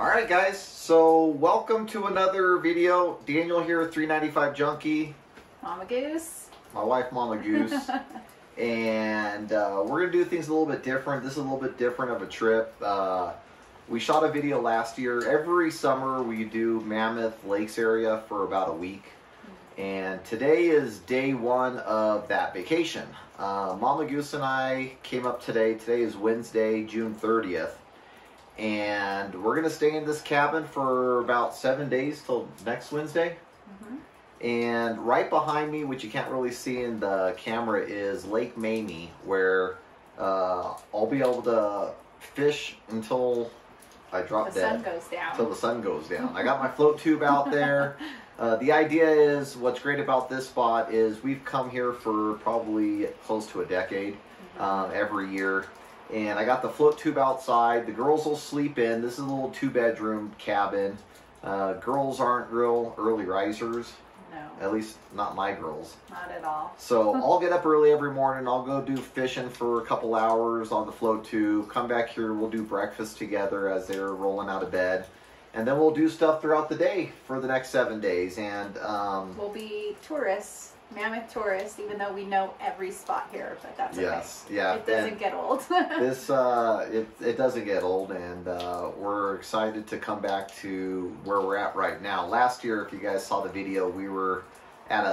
Alright guys, so welcome to another video. Daniel here, 395 Junkie. Mama Goose. My wife, Mama Goose. And we're going to do things a little bit different. This is a little bit different of a trip. We shot a video last year. Every summer we do Mammoth Lakes area for about a week. And today is day one of that vacation. Mama Goose and I came up today. Today is Wednesday, June 30th. And we're going to stay in this cabin for about 7 days till next Wednesday. And right behind me, which you can't really see in the camera, is Lake Mamie, where I'll be able to fish until I drop dead. The sun goes down. Until the sun goes down. I got my float tube out there. The idea is, what's great about this spot is we've come here for probably close to a decade every year. And I got the float tube outside. The girls will sleep in. This is a little 2-bedroom cabin. Girls aren't real early risers. No. At least not my girls. Not at all. So I'll get up early every morning. I'll go do fishing for a couple hours on the float tube. Come back here. We'll do breakfast together as they're rolling out of bed. And then we'll do stuff throughout the day for the next 7 days. And we'll be tourists. Mammoth tourists, even though we know every spot here, but that's okay. Yes, yeah. It doesn't get old. It doesn't get old, and we're excited to come back to where we're at right now. Last year, if you guys saw the video, we were at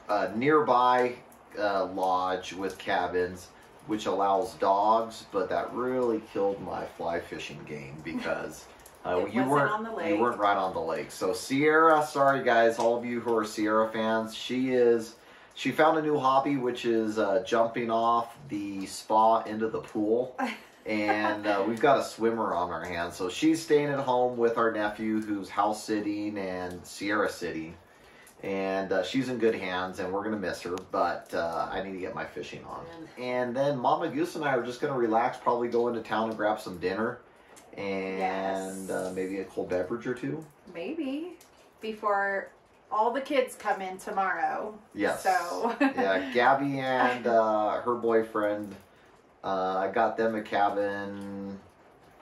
a nearby lodge with cabins, which allows dogs, but that really killed my fly fishing game because you weren't right on the lake. So Sierra, sorry guys, all of you who are Sierra fans, she found a new hobby, which is jumping off the spa into the pool. And we've got a swimmer on our hands. So she's staying at home with our nephew who's house sitting and Sierra sitting. And she's in good hands and we're going to miss her, but I need to get my fishing on. And then Mama Goose and I are just going to relax, probably go into town and grab some dinner. And maybe a cold beverage or two. Maybe. Before all the kids come in tomorrow. Yes. So. Yeah, Gabby and her boyfriend, I got them a cabin,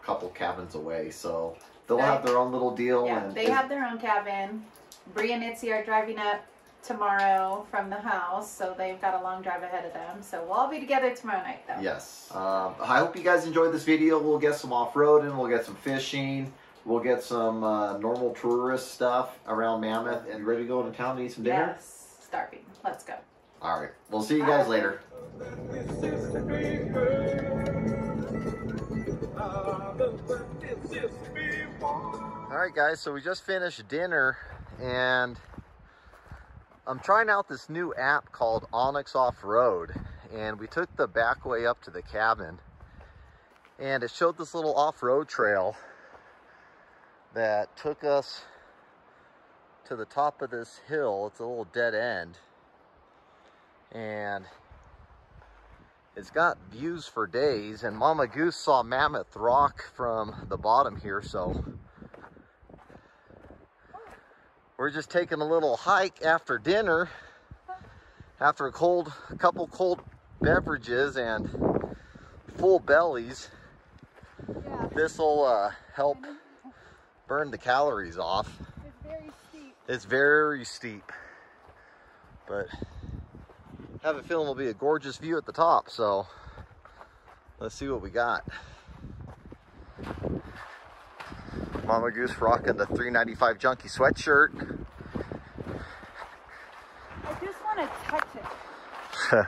a couple cabins away. So they'll have their own little deal. Yeah, they have their own cabin. Bree and Itzy are driving up tomorrow from the house, so they've got a long drive ahead of them. So we'll all be together tomorrow night, though. Yes. I hope you guys enjoyed this video. We'll get some off-roading, we'll get some fishing, we'll get some normal tourist stuff around Mammoth. And you ready to go into town and eat some dinner? Yes. Starving. Let's go. All right. We'll see you guys later. All right, guys. So we just finished dinner, and I'm trying out this new app called Onyx Off-Road, and we took the back way up to the cabin, and it showed this little off-road trail that took us to the top of this hill. It's a little dead end, and it's got views for days, and Mama Goose saw Mammoth Rock from the bottom here, so we're just taking a little hike after dinner, after a couple cold beverages and full bellies. Yeah. This will help burn the calories off. It's very steep. It's very steep, but I have a feeling it'll be a gorgeous view at the top, so let's see what we got. Mama Goose rocking the 395 Junkie sweatshirt. I just want to touch it.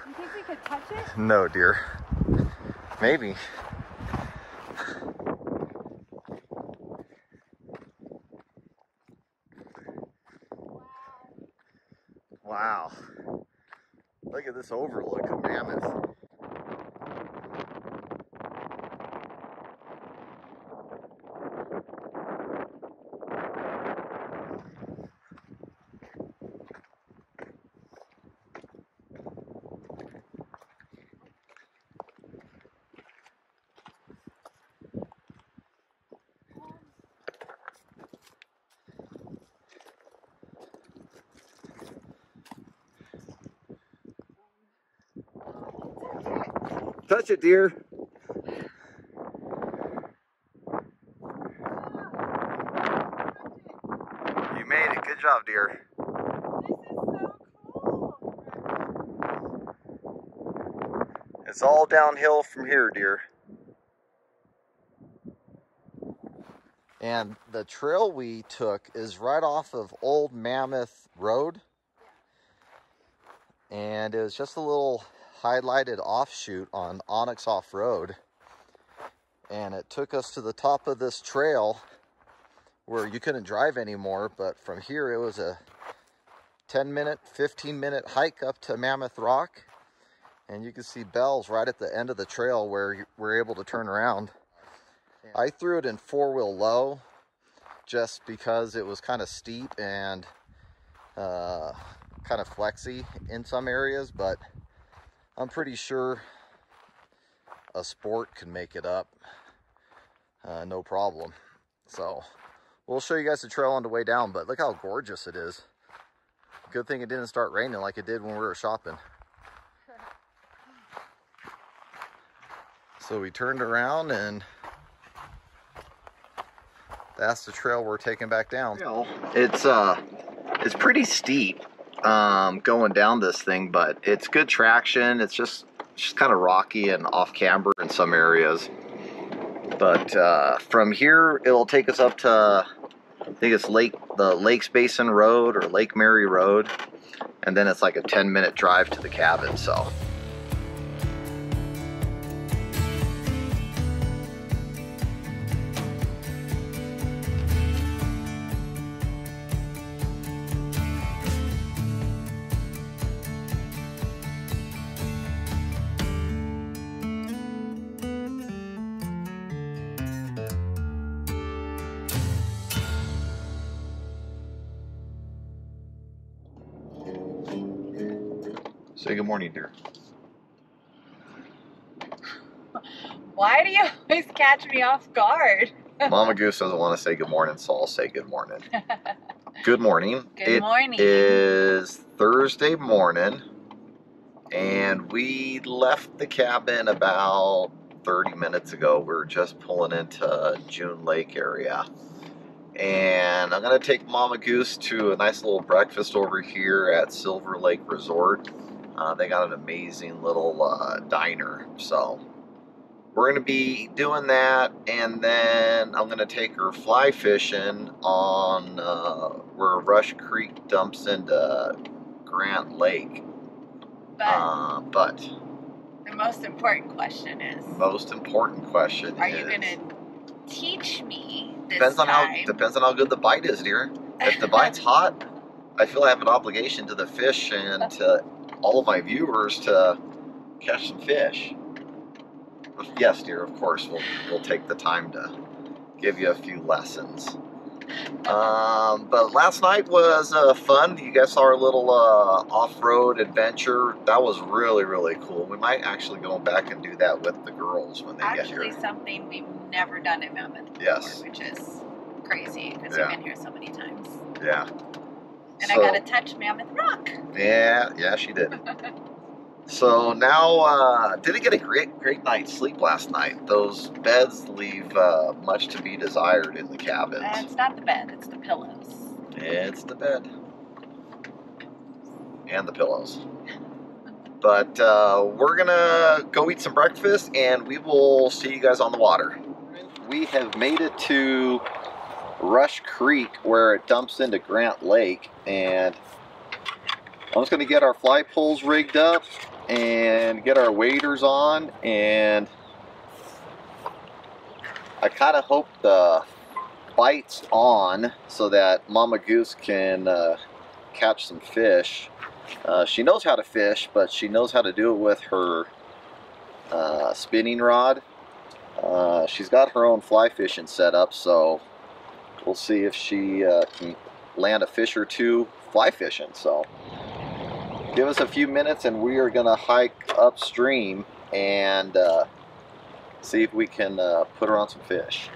You think we could touch it? No, dear. Maybe. Wow. Look at this overlook of Mammoth. Touch it, dear. job, dear. This is so cool. It's all downhill from here, dear. And the trail we took is right off of Old Mammoth Road. And it was just a little highlighted offshoot on Onyx off-road. And it took us to the top of this trail where you couldn't drive anymore, but from here it was a 10-minute, 15-minute hike up to Mammoth Rock. And you can see bells right at the end of the trail where we're able to turn around. I threw it in four-wheel low just because it was kind of steep and kind of flexy in some areas, but I'm pretty sure a sport can make it up no problem. So we'll show you guys the trail on the way down, but look how gorgeous it is. Good thing it didn't start raining like it did when we were shopping. So we turned around and that's the trail we're taking back down. It's pretty steep going down this thing, but it's good traction. It's just kind of rocky and off camber in some areas. But from here, it'll take us up to, I think it's the Lakes Basin Road or Lake Mamie Road. And then it's like a 10-minute drive to the cabin, so. Say good morning, dear. Why do you always catch me off guard? Mama Goose doesn't want to say good morning, so I'll say good morning. Good morning. Good morning. It is Thursday morning, and we left the cabin about 30 minutes ago. We were just pulling into June Lake area. And I'm going to take Mama Goose to a nice little breakfast over here at Silver Lake Resort. They got an amazing little diner, so we're going to be doing that, and then I'm going to take her fly fishing on where Rush Creek dumps into Grant Lake. But the most important question is... Are you going to teach me this depends on time? Depends on how good the bite is, dear. If the bite's hot, I feel I have an obligation to the fish and to all of my viewers to catch some fish. Yes, dear, of course, we'll take the time to give you a few lessons. But last night was fun. You guys saw our little off-road adventure. That was really, really cool. We might actually go back and do that with the girls when they get here. Actually, something we've never done at Mammoth before, yes, which is crazy because we've been here so many times. Yeah. And I got to touch Mammoth Rock. Yeah, she did. So now, didn't get a great night's sleep last night. Those beds leave much to be desired in the cabins. It's not the bed, it's the pillows. It's the bed. And the pillows. But we're going to go eat some breakfast, and we will see you guys on the water. We have made it to Rush Creek where it dumps into Grant Lake, and I'm just going to get our fly poles rigged up and get our waders on, and I kind of hope the bite's on so that Mama Goose can catch some fish. She knows how to fish, but she knows how to do it with her spinning rod. She's got her own fly fishing setup, so we'll see if she can land a fish or two fly fishing. So give us a few minutes and we are going to hike upstream and see if we can put her on some fish.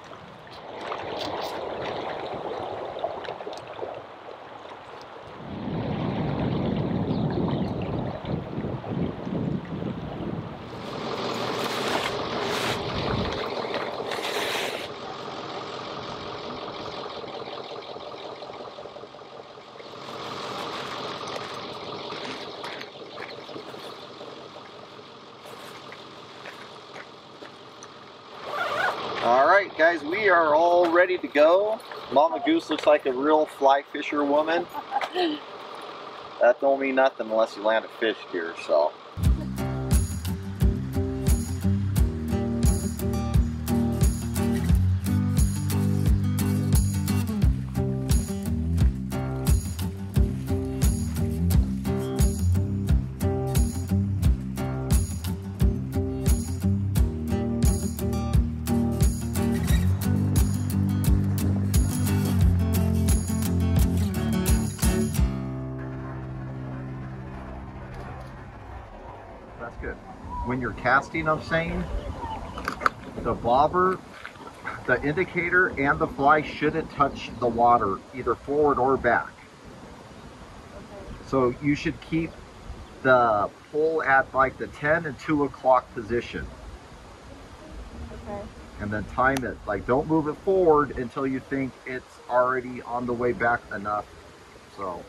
right, guys, we are all ready to go. Mama Goose looks like a real fly fisher woman. That don't mean nothing unless you land a fish here, so. That's good. When you're casting, I'm saying, the bobber, the indicator, and the fly shouldn't touch the water, either forward or back. So you should keep the pole at like the 10 and 2 o'clock position. Okay. And then time it. Like, don't move it forward until you think it's already on the way back enough. So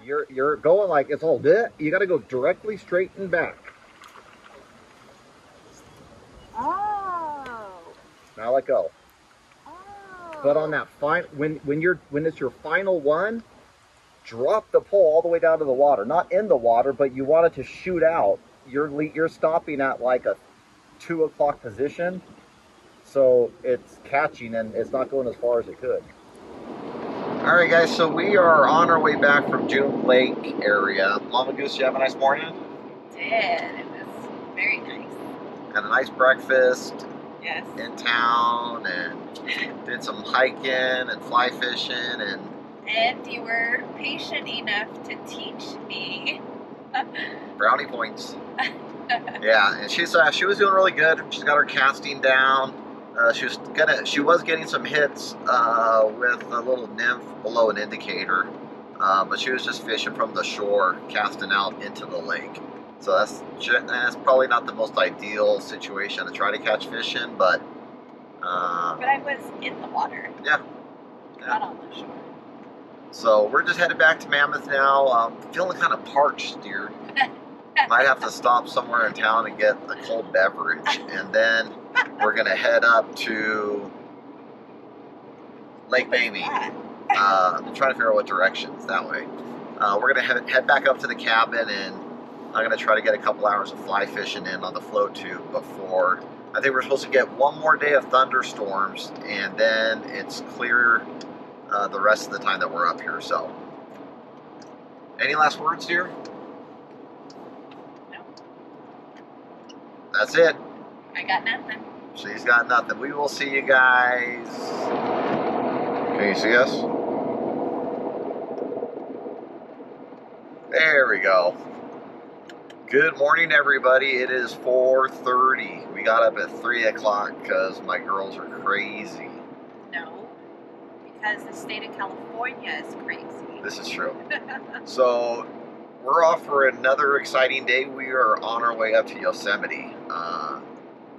you're going like it's all bit. You got to go directly straight and back. Oh. Now let go. Oh. But on that when it's your final one, drop the pole all the way down to the water. Not in the water, but you want it to shoot out. You're stopping at like a 2 o'clock position, so it's catching and it's not going as far as it could. All right, guys, so we are on our way back from June Lake area. Mama Goose, you have a nice morning? Did. It was very nice. Had a nice breakfast. Yes. In town, and did some hiking and fly fishing, And you were patient enough to teach me. brownie points. Yeah, and she was doing really good. She's got her casting down. She was getting some hits with a little nymph below an indicator, but she was just fishing from the shore, casting out into the lake. So that's probably not the most ideal situation to try to catch fish in, but I was in the water. Yeah. Not on the shore. So we're just headed back to Mammoth now. Feeling kind of parched, dear. Might have to stop somewhere in town and get a cold beverage, and then we're gonna head up to Lake Mamie. I'm trying to figure out what direction it's that way. We're gonna head back up to the cabin, and I'm gonna try to get a couple hours of fly fishing in on the float tube before. I think we're supposed to get one more day of thunderstorms, and then it's clear the rest of the time that we're up here. So, any last words, dear? That's it. I got nothing. She's got nothing. We will see you guys. Can you see us? There we go. Good morning, everybody. It is 4:30. We got up at 3 o'clock because my girls are crazy. No, because the state of California is crazy. This is true. So, we're off for another exciting day. We are on our way up to Yosemite.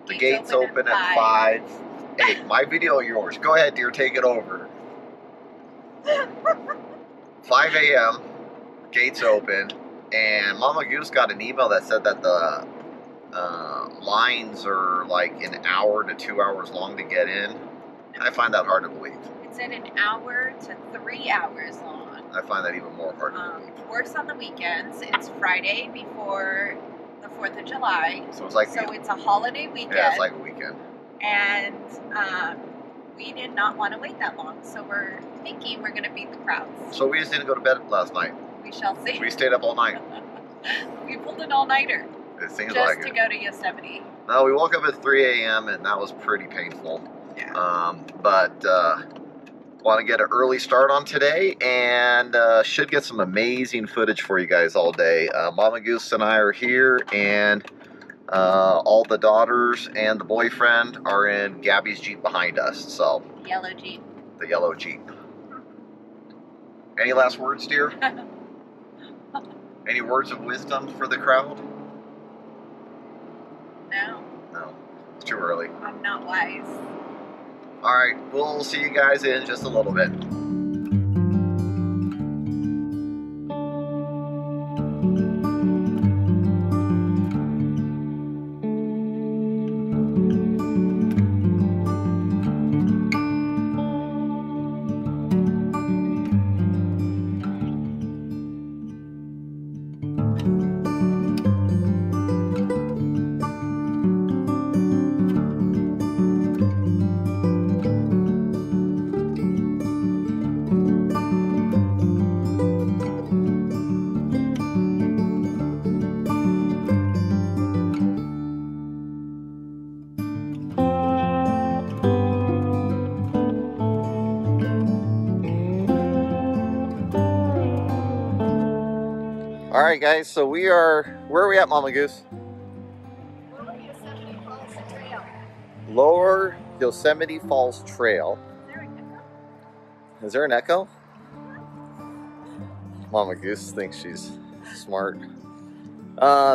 The gates open at 5. Hey, my video or yours? Go ahead, dear. Take it over. 5 a.m. Gates open. And Mama Goose got an email that said that the lines are like an hour to 2 hours long to get in. I find that hard to believe. It's in an hour to 3 hours long. I find that even more hard to believe. Worse on the weekends. It's Friday before the 4th of July. So it's like it's a holiday weekend. Yeah, it's like a weekend. And we did not want to wait that long, so we're thinking we're going to beat the crowds. So we just didn't go to bed last night. We shall see. We stayed up all night. We pulled an all-nighter. It seems just like to it. go to Yosemite. No, we woke up at 3 a.m. and that was pretty painful. Yeah. But want to get an early start on today, and should get some amazing footage for you guys all day. Mama Goose and I are here, and all the daughters and the boyfriend are in Gabby's Jeep behind us. So Yellow Jeep. The yellow Jeep. Any last words, dear? Any words of wisdom for the crowd? No. No, it's too early. I'm not wise. All right, we'll see you guys in just a little bit. Alright guys, so where are we at, Mama Goose? Lower Yosemite Falls Trail. Lower Yosemite Falls Trail. Is there an echo? Mama Goose thinks she's smart.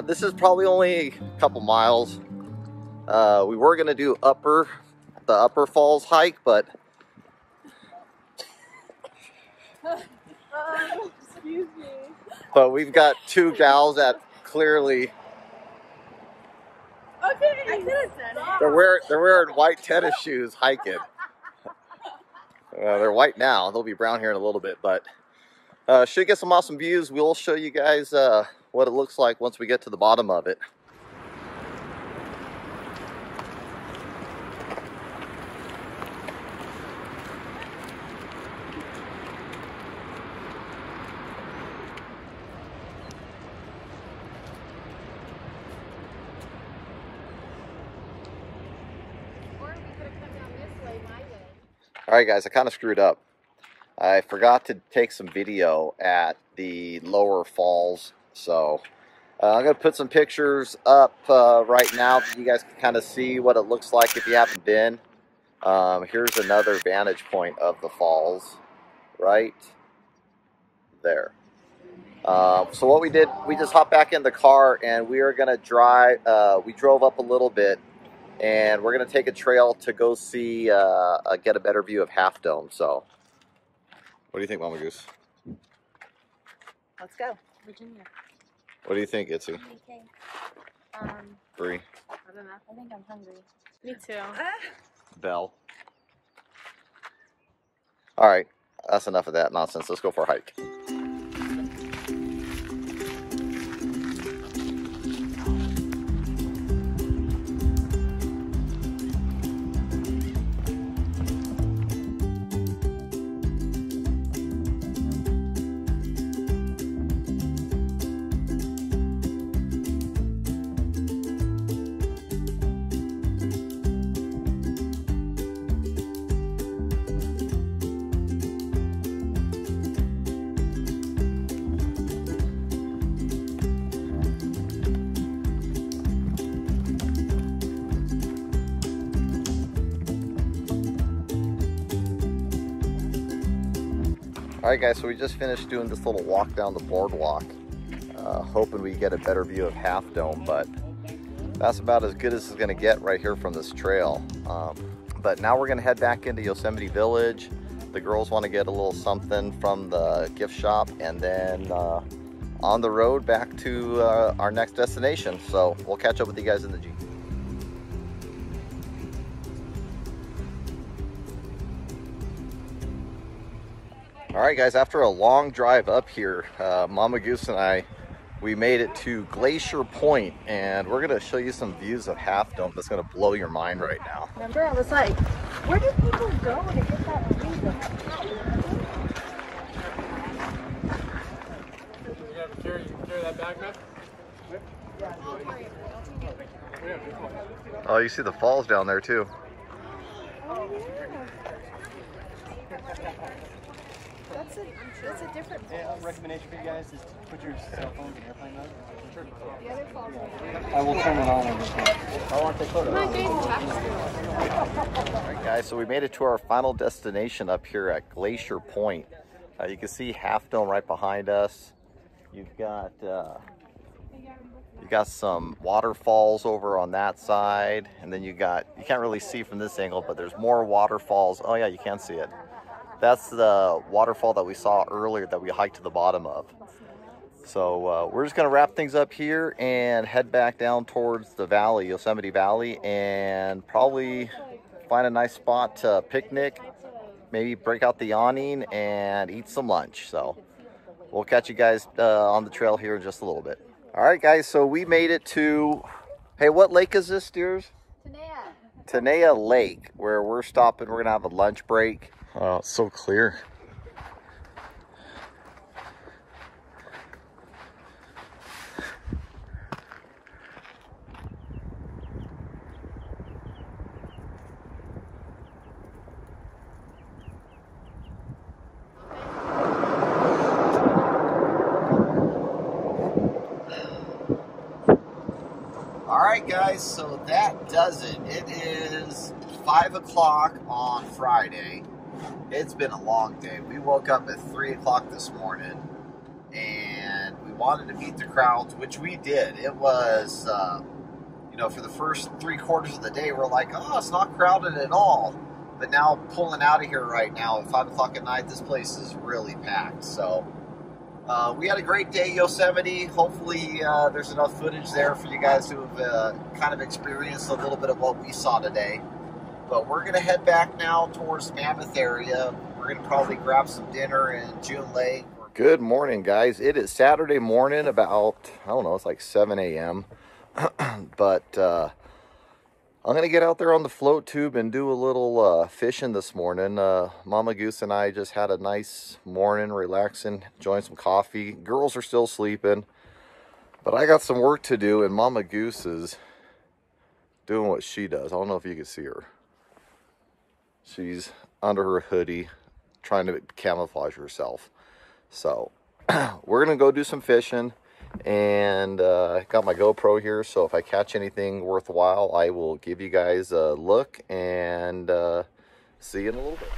This is probably only a couple miles. We were gonna do the upper falls hike, but Excuse me. but we've got two gals that clearly Okay, I could have said it. they're wearing white tennis shoes hiking. They're white now. They'll be brown here in a little bit, but should get some awesome views. We'll show you guys what it looks like once we get to the bottom of it. Alright guys, I kind of screwed up. I forgot to take some video at the lower falls, so I'm going to put some pictures up right now so you guys can kind of see what it looks like if you haven't been. Here's another vantage point of the falls, right there. So what we did, we just hopped back in the car and we are going to drive, we drove up a little bit. And we're going to take a trail to go see, get a better view of Half Dome. So, what do you think, Mama Goose? Let's go. Virginia. What do you think, Itzy? Okay. Bree? I don't know. I think I'm hungry. Me too. Belle? All right, that's enough of that nonsense. Let's go for a hike. Alright guys, so we just finished doing this little walk down the boardwalk, hoping we get a better view of Half Dome, but that's about as good as it's going to get right here from this trail. But now we're going to head back into Yosemite Village. The girls want to get a little something from the gift shop, and then on the road back to our next destination. So we'll catch up with you guys in the Jeep. Alright guys, after a long drive up here, Mama Goose and I, we made it to Glacier Point, and we're going to show you some views of Half Dome that's going to blow your mind right now. Remember, I was like, where do people go to get that view? You have to carry that bag, man? Oh, you see the falls down there too. Oh, yeah. That's a different falls. Recommendation for you guys is put your cell phones in airplane mode. The other falls are I will turn it on this one. I want to take photos. Alright guys, so we made it to our final destination up here at Glacier Point. You can see Half Dome right behind us. You've got some waterfalls over on that side, and then you can't really see from this angle, but there's more waterfalls. Oh yeah, you can see it. That's the waterfall that we saw earlier that we hiked to the bottom of. So we're just going to wrap things up here and head back down towards the valley, Yosemite Valley, and probably find a nice spot to picnic, maybe break out the awning and eat some lunch. So we'll catch you guys on the trail here in just a little bit. All right, guys, so we made it to, hey, what lake is this, dears? Tenaya Lake, where we're stopping. We're going to have a lunch break. Oh, it's so clear. All right, guys, so that does it. It is 5 o'clock on Friday. It's been a long day. We woke up at 3 o'clock this morning, and we wanted to meet the crowds, which we did. It was, you know, for the first 3/4 of the day, we're like, oh, it's not crowded at all. But now, pulling out of here right now at 5 o'clock at night, this place is really packed. So, we had a great day, Yosemite. Hopefully, there's enough footage there for you guys to have kind of experienced a little bit of what we saw today. But we're going to head back now towards Mammoth area. We're going to probably grab some dinner in June Lake. Good morning, guys. It is Saturday morning about, I don't know, it's like 7 a.m. But I'm going to get out there on the float tube and do a little fishing this morning. Mama Goose and I just had a nice morning, relaxing, enjoying some coffee. Girls are still sleeping, but I got some work to do, and Mama Goose is doing what she does. I don't know if you can see her. She's under her hoodie trying to camouflage herself. So we're going to go do some fishing. And I got my GoPro here, so if I catch anything worthwhile, I will give you guys a look and see you in a little bit.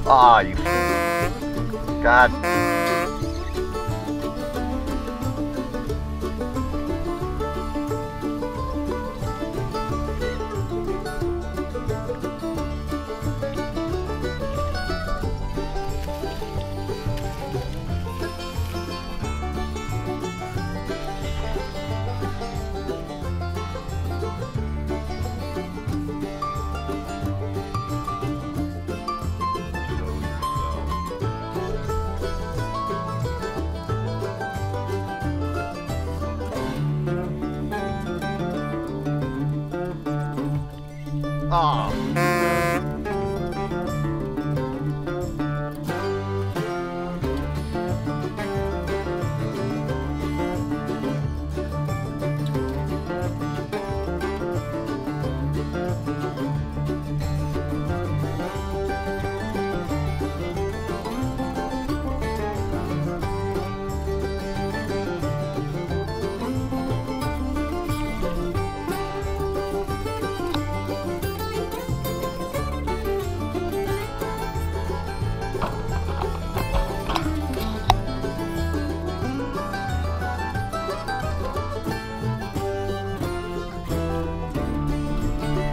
Ah, you God. Ah.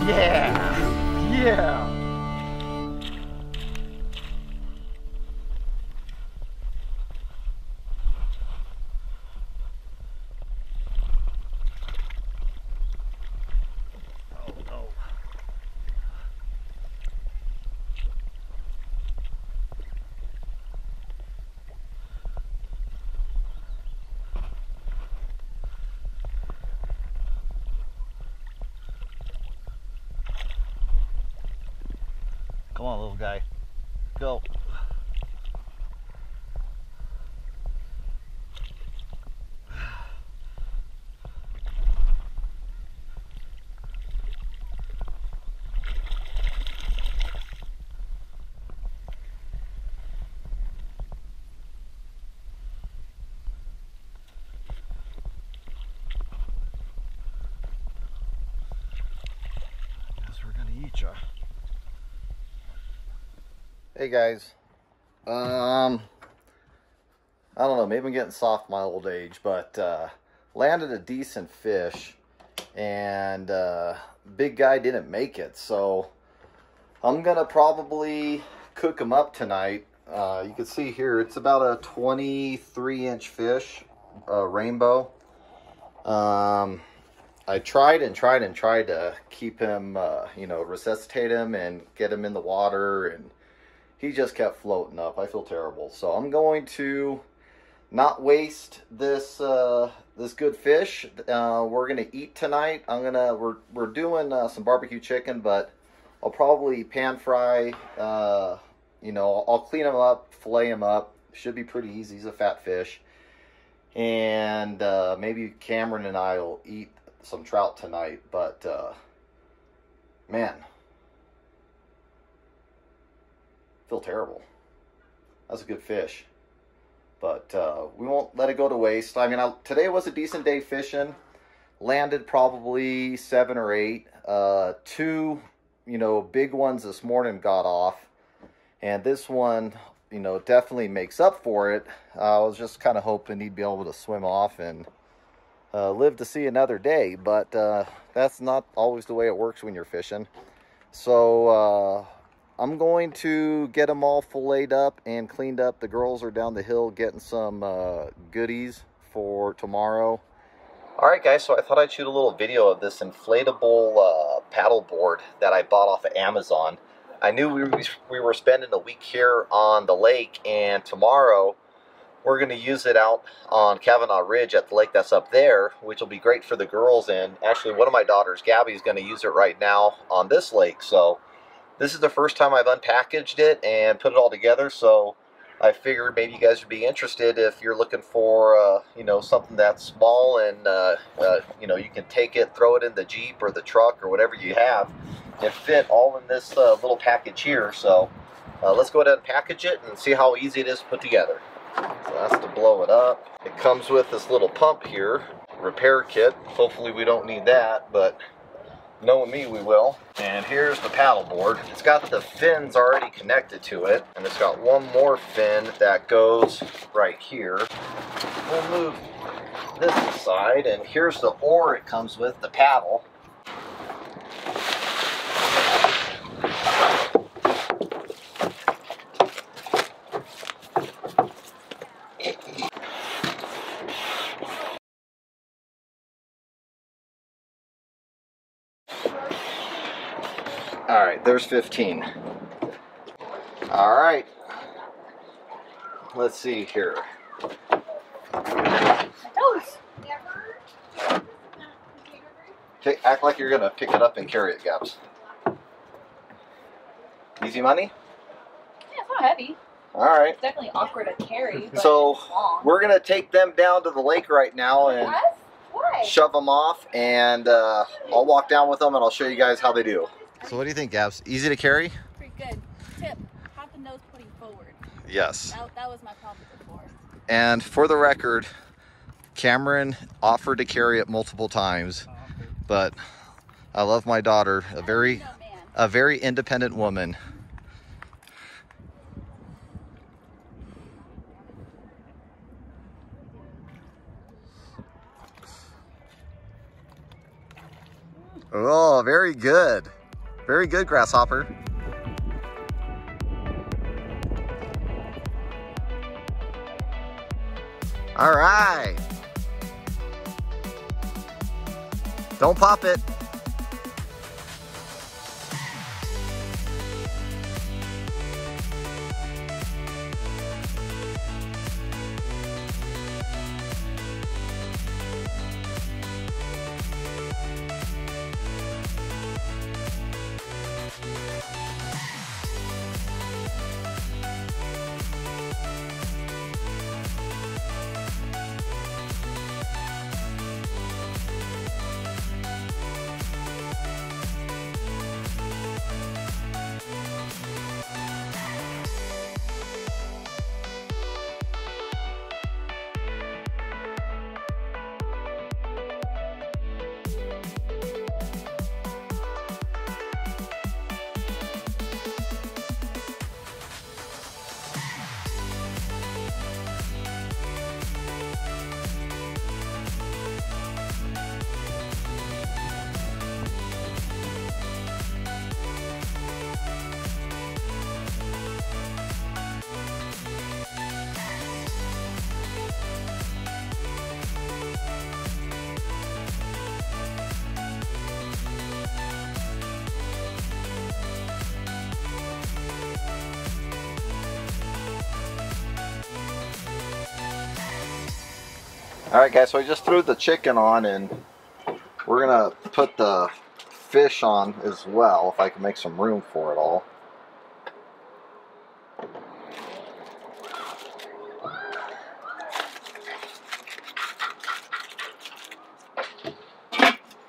Yeah! Yeah! Oh no. Come on, little guy. Go. Guess we're gonna eat ya. Hey guys, I don't know, maybe I'm getting soft my old age, but landed a decent fish, and big guy didn't make it. So I'm gonna probably cook him up tonight. You can see here it's about a 23-inch fish, rainbow. I tried to keep him, you know, resuscitate him and get him in the water, and he just kept floating up. I feel terrible. So I'm going to not waste this this good fish. We're gonna eat tonight. We're doing some barbecue chicken, but I'll probably pan fry. You know, I'll clean him up, fillet him up. Should be pretty easy. He's a fat fish. And maybe Cameron and I will eat some trout tonight. But man, feel terrible. That's a good fish. But we won't let it go to waste. I mean, today was a decent day fishing. Landed probably 7 or 8. 2, you know, big ones this morning got off. And this one, you know, definitely makes up for it. I was just kind of hoping he'd be able to swim off and live to see another day. But that's not always the way it works when you're fishing. So I'm going to get them all filleted up and cleaned up. The girls are down the hill getting some goodies for tomorrow. All right, guys, so I thought I'd shoot a little video of this inflatable paddle board that I bought off of Amazon. I knew we were spending a week here on the lake, and tomorrow we're going to use it out on Kavanaugh Ridge at the lake that's up there, which will be great for the girls. And actually, one of my daughters, Gabby, is going to use it right now on this lake. So this is the first time I've unpackaged it and put it all together. So I figured maybe you guys would be interested if you're looking for, you know, something that's small and, you know, you can take it, throw it in the Jeep or the truck or whatever you have, and fit all in this little package here. So let's go ahead and package it and see how easy it is to put together. So that's to blow it up. It comes with this little pump here, repair kit. Hopefully we don't need that, but knowing me, we will. And here's the paddle board. It's got the fins already connected to it, and it's got one more fin that goes right here. We'll move this aside, and here's the oar it comes with, the paddle. Alright, there's 15. Alright. Let's see here. Act like you're going to pick it up and carry it, Gabs. Easy money? Yeah, it's not heavy. Alright. It's definitely awkward to carry, but so it's long. We're going to take them down to the lake right now and Why? shove them off, and I'll walk down with them and I'll show you guys how they do. So what do you think, Gabs? Easy to carry? Pretty good. Tip, have the nose putting forward. Yes. That was my problem before. And for the record, Cameron offered to carry it multiple times, but I love my daughter, a very independent woman. Oh, very good. Very good, Grasshopper. All right. Don't pop it. Alright guys, so I just threw the chicken on and we're gonna put the fish on as well, if I can make some room for it all.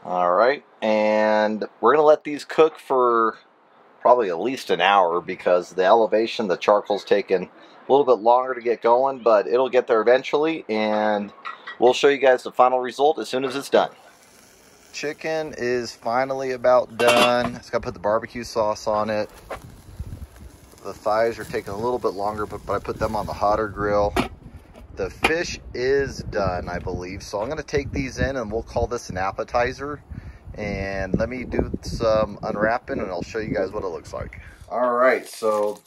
Alright, and we're gonna let these cook for probably at least an hour because the elevation, the charcoal's taking a little bit longer to get going, but it'll get there eventually, and we'll show you guys the final result as soon as it's done. Chicken is finally about done. It's got to put the barbecue sauce on it. The thighs are taking a little bit longer, but I put them on the hotter grill. The fish is done, I believe. So I'm going to take these in and we'll call this an appetizer. And let me do some unwrapping and I'll show you guys what it looks like. All right, so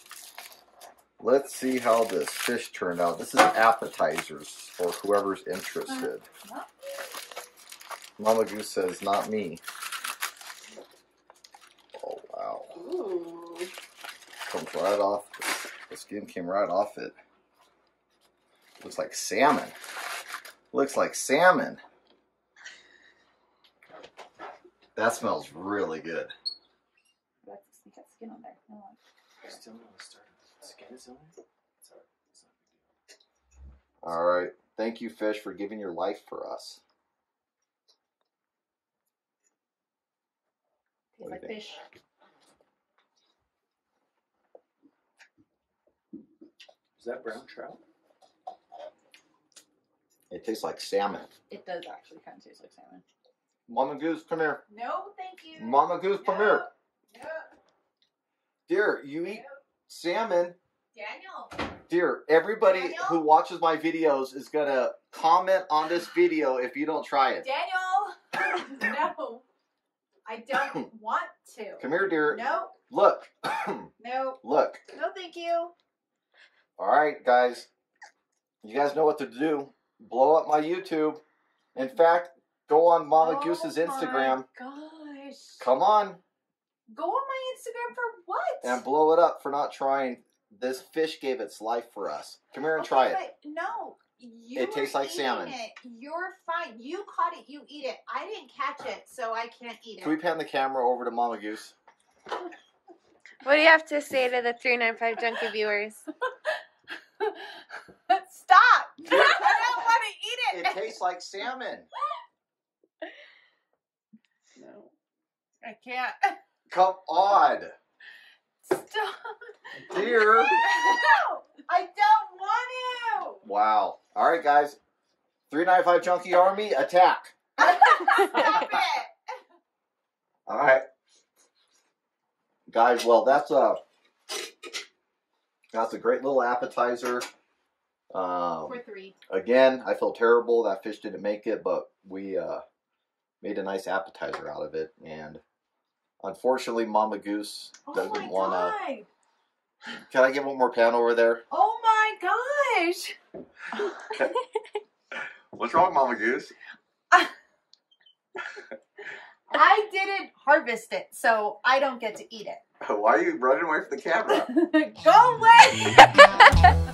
let's see how this fish turned out. This is appetizers for whoever's interested. Mama Goose says, not me. Oh, wow. Ooh. Comes right off. The skin came right off it. Looks like salmon. Looks like salmon. That smells really good. Got skin on there. No. Still no skin is on it. All right. Thank you, fish, for giving your life for us. Tastes like fish. Is that brown trout? It tastes like salmon. It does actually kind of taste like salmon. Mama Goose, come here. No, thank you. Mama Goose, come here. No. Dear, you eat salmon. Daniel. Dear, everybody Daniel? who watches my videos is going to comment on this video if you don't try it. Daniel. No. I don't want to. Come here, dear. No. Look. No. Look. No, thank you. All right, guys. You guys know what to do. Blow up my YouTube. In fact, go on Mama Goose's Instagram. Gosh. Come on. Go on my Instagram for what? And blow it up for not trying. This fish gave its life for us. Come here and try it. But no. It tastes like salmon. It. You're fine. You caught it. You eat it. I didn't catch it, so I can't eat it. Can we pan the camera over to Mama Goose? What do you have to say to the 395 Junkie viewers? Stop! I don't want to eat it. It tastes like salmon. No, I can't. Come on. Stop. Dear. No, I don't want to. Wow. All right, guys. 395 Junkie Army, attack. Stop it. All right. Guys, well, that's a great little appetizer. For 3. Again, I feel terrible that fish didn't make it, but we made a nice appetizer out of it. And unfortunately, Mama Goose doesn't want to. Can I get one more pan over there? Oh my gosh. What's wrong, Mama Goose? I didn't harvest it, so I don't get to eat it. Why are you running away from the camera? Go away.